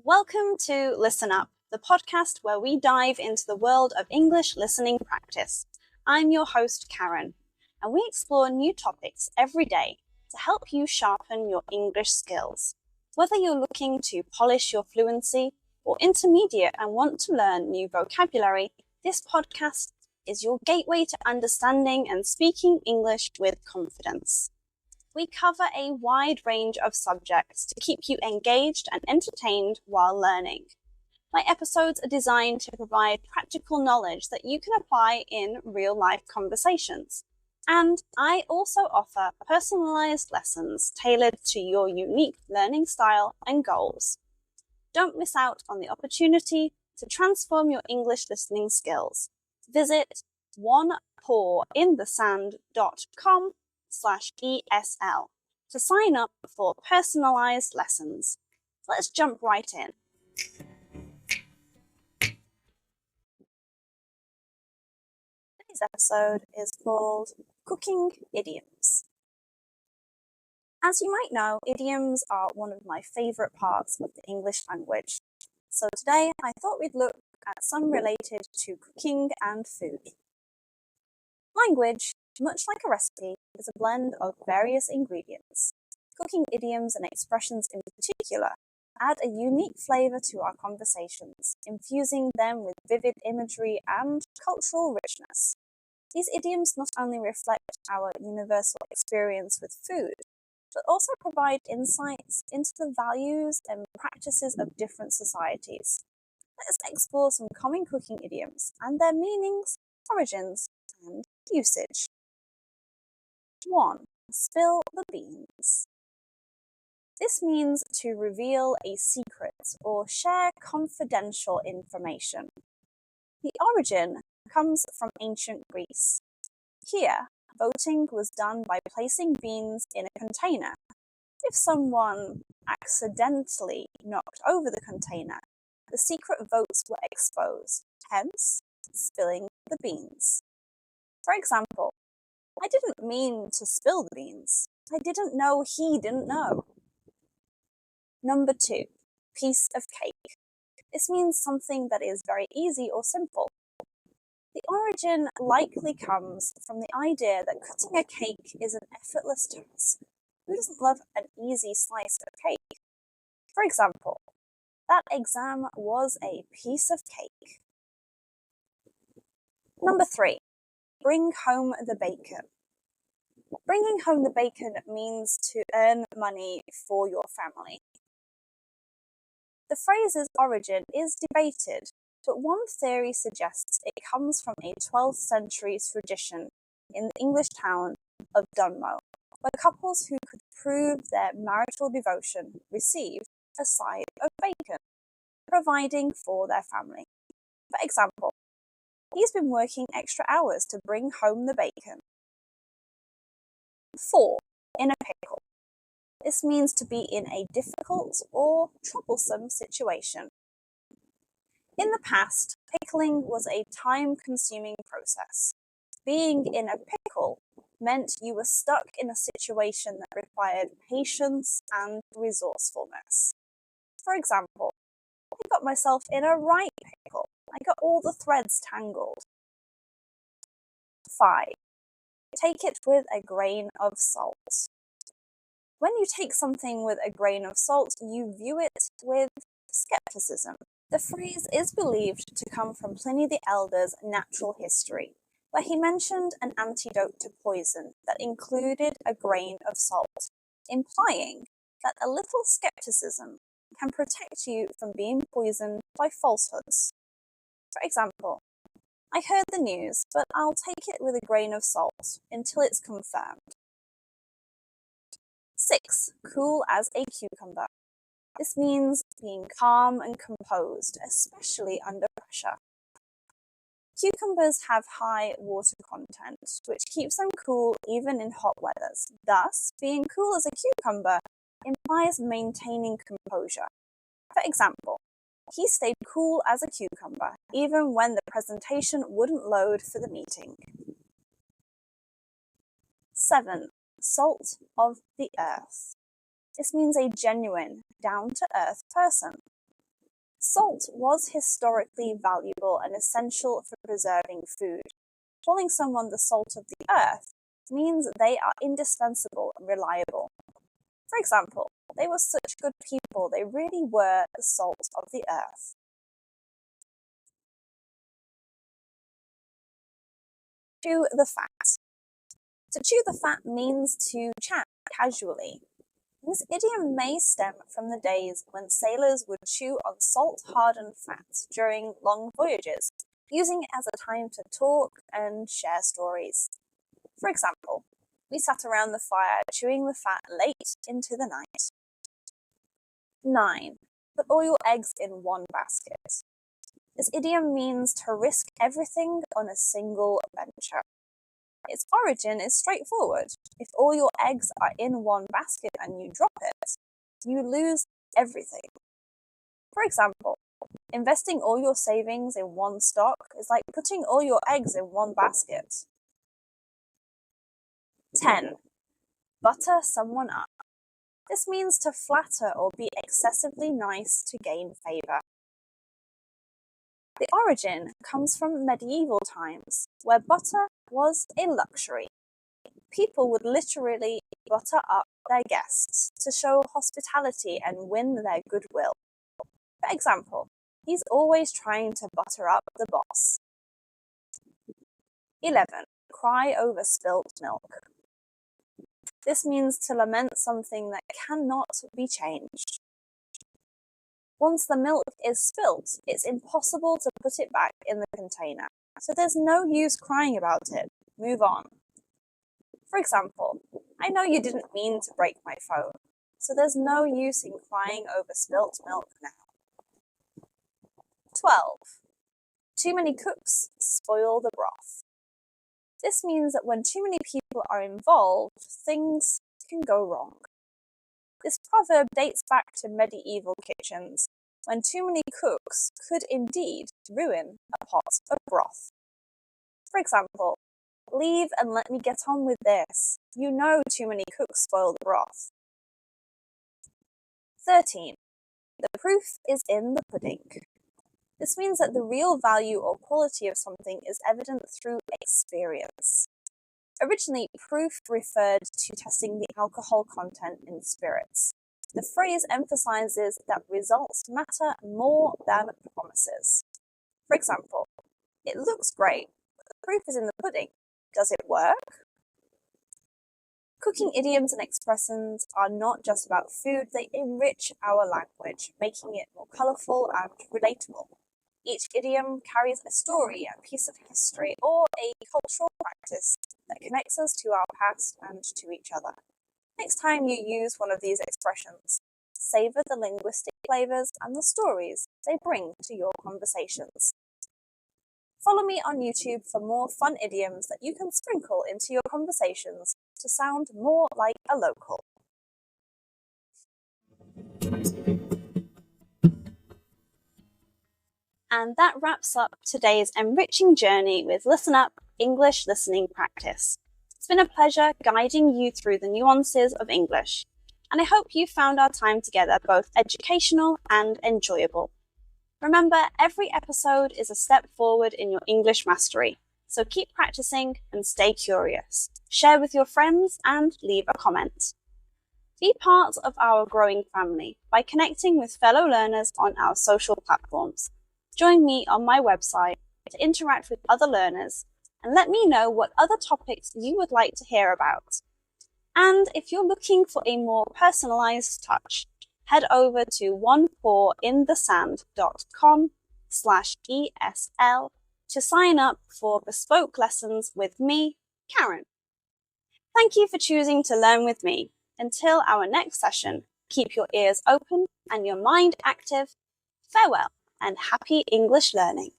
Welcome to Listen Up, the podcast where we dive into the world of English listening practice. I'm your host, Karen, and we explore new topics every day to help you sharpen your English skills. Whether you're looking to polish your fluency or intermediate and want to learn new vocabulary, this podcast is your gateway to understanding and speaking English with confidence. We cover a wide range of subjects to keep you engaged and entertained while learning. My episodes are designed to provide practical knowledge that you can apply in real-life conversations. And I also offer personalized lessons tailored to your unique learning style and goals. Don't miss out on the opportunity to transform your English listening skills. Visit onepawinthesand.com/ESL to sign up for personalized lessons. Let's jump right in. Today's episode is called Cooking Idioms. As you might know, idioms are one of my favorite parts of the English language. So today I thought we'd look at some related to cooking and food. Language, much like a recipe, is a blend of various ingredients. Cooking idioms and expressions in particular add a unique flavour to our conversations, infusing them with vivid imagery and cultural richness. These idioms not only reflect our universal experience with food, but also provide insights into the values and practices of different societies. Let's explore some common cooking idioms and their meanings, origins, and usage. 1. Spill the beans. This means to reveal a secret or share confidential information. The origin comes from ancient Greece. Here, voting was done by placing beans in a container. If someone accidentally knocked over the container, the secret votes were exposed, hence spilling the beans. For example, I didn't mean to spill the beans. I didn't know he didn't know. Number 2, piece of cake. This means something that is very easy or simple. The origin likely comes from the idea that cutting a cake is an effortless task. Who doesn't love an easy slice of cake? For example, that exam was a piece of cake. Number 3, bring home the bacon. Bringing home the bacon means to earn money for your family. The phrase's origin is debated, but one theory suggests it comes from a 12th century tradition in the English town of Dunmow, where couples who could prove their marital devotion received a side of bacon, providing for their family. For example, he's been working extra hours to bring home the bacon. 4. In a pickle. This means to be in a difficult or troublesome situation. In the past, pickling was a time-consuming process. Being in a pickle meant you were stuck in a situation that required patience and resourcefulness. For example, I got myself in a right pickle. I got all the threads tangled. 5. Take it with a grain of salt. When you take something with a grain of salt, you view it with skepticism. The phrase is believed to come from Pliny the Elder's Natural History, where he mentioned an antidote to poison that included a grain of salt, implying that a little skepticism can protect you from being poisoned by falsehoods. For example, I heard the news, but I'll take it with a grain of salt until it's confirmed. 6. Cool as a cucumber. This means being calm and composed, especially under pressure. Cucumbers have high water content, which keeps them cool even in hot weathers. Thus, being cool as a cucumber implies maintaining composure. For example, he stayed cool as a cucumber, even when the presentation wouldn't load for the meeting. 7. Salt of the earth. This means a genuine, down-to-earth person. Salt was historically valuable and essential for preserving food. Calling someone the salt of the earth means they are indispensable and reliable. For example, they were such good people, they really were the salt of the earth. Chew the fat. To chew the fat means to chat casually. This idiom may stem from the days when sailors would chew on salt-hardened fat during long voyages, using it as a time to talk and share stories. For example, we sat around the fire chewing the fat late into the night. 9. Put all your eggs in one basket. This idiom means to risk everything on a single venture. Its origin is straightforward. If all your eggs are in one basket and you drop it, you lose everything. For example, investing all your savings in one stock is like putting all your eggs in one basket. 10. Butter someone up. This means to flatter or be excessively nice to gain favour. The origin comes from medieval times, where butter was a luxury. People would literally butter up their guests to show hospitality and win their goodwill. For example, he's always trying to butter up the boss. 11. Cry over spilt milk. This means to lament something that cannot be changed. Once the milk is spilt, it's impossible to put it back in the container, so there's no use crying about it. Move on. For example, I know you didn't mean to break my phone, so there's no use in crying over spilt milk now. 12. Too many cooks spoil the broth. This means that when too many people are involved, things can go wrong. This proverb dates back to medieval kitchens, when too many cooks could indeed ruin a pot of broth. For example, leave and let me get on with this. You know too many cooks spoil the broth. 13. The proof is in the pudding. This means that the real value or quality of something is evident through experience. Originally, proof referred to testing the alcohol content in spirits. The phrase emphasizes that results matter more than promises. For example, it looks great, but the proof is in the pudding. Does it work? Cooking idioms and expressions are not just about food, they enrich our language, making it more colourful and relatable. Each idiom carries a story, a piece of history, or a cultural practice that connects us to our past and to each other. Next time you use one of these expressions, savour the linguistic flavours and the stories they bring to your conversations. Follow me on YouTube for more fun idioms that you can sprinkle into your conversations to sound more like a local. And that wraps up today's enriching journey with Listen Up English Listening Practice. It's been a pleasure guiding you through the nuances of English, and I hope you found our time together both educational and enjoyable. Remember, every episode is a step forward in your English mastery, so keep practicing and stay curious. Share with your friends and leave a comment. Be part of our growing family by connecting with fellow learners on our social platforms. Join me on my website to interact with other learners and let me know what other topics you would like to hear about. And if you're looking for a more personalized touch, head over to onepawinthesand.com/ESL to sign up for bespoke lessons with me, Karen. Thank you for choosing to learn with me. Until our next session, keep your ears open and your mind active. Farewell and happy English learning.